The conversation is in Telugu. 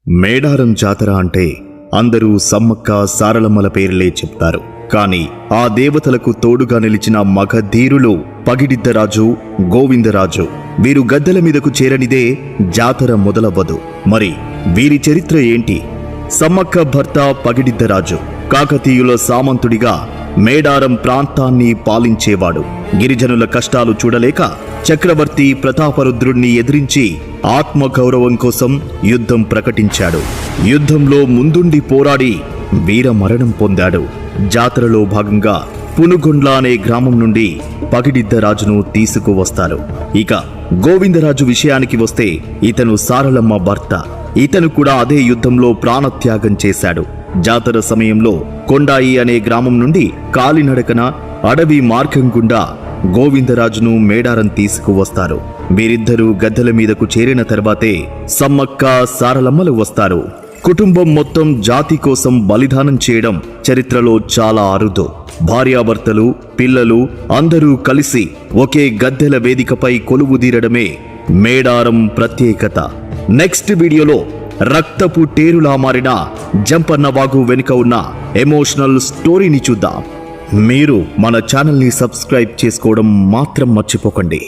మేడారం జాతర అంటే అందరూ సమ్మక్క సారలమ్మల పేర్లే చెప్తారు. కానీ ఆ దేవతలకు తోడుగా నిలిచిన మగధీరులు పగిడిద్దరాజు, గోవిందరాజు. వీరు గద్దెల మీదకు చేరనిదే జాతర మొదలవ్వదు. మరి వీరి చరిత్ర ఏంటి? సమ్మక్క భర్త పగిడిద్దరాజు కాకతీయుల సామంతుడిగా మేడారం ప్రాంతాన్ని పాలించేవాడు. గిరిజనుల కష్టాలు చూడలేక చక్రవర్తి ప్రతాపరుద్రుణ్ణి ఎదిరించి ఆత్మగౌరవం కోసం యుద్ధం ప్రకటించాడు. యుద్ధంలో ముందుండి పోరాడి వీరమరణం పొందాడు. జాతరలో భాగంగా పునుగొండ్ల అనే గ్రామం నుండి పగిడిద్దరాజును తీసుకువస్తారు. ఇక గోవిందరాజు విషయానికి వస్తే ఇతను సారలమ్మ భర్త. ఇతను కూడా అదే యుద్ధంలో ప్రాణత్యాగం చేశాడు. జాతర సమయంలో కొండాయి అనే గ్రామం నుండి కాలినడకన అడవి మార్గం గుండా గోవిందరాజును మేడారం తీసుకువస్తారు. వీరిద్దరూ గద్దెల మీదకు చేరిన తర్వాతే సమ్మక్క సారలమ్మలు వస్తారు. కుటుంబం మొత్తం జాతి కోసం బలిదానం చేయడం చరిత్రలో చాలా అరుదు. భార్యాభర్తలు, పిల్లలు అందరూ కలిసి ఒకే గద్దెల వేదికపై కొలువుదీరడమే మేడారం ప్రత్యేకత. నెక్స్ట్ వీడియోలో రక్తపు టేరులా మారిన జంపన్న వాగు వెనుక ఉన్న ఎమోషనల్ స్టోరీని చూద్దాం. మీరు మన ఛానల్ని సబ్స్క్రైబ్ చేసుకోవడం మాత్రం మర్చిపోకండి.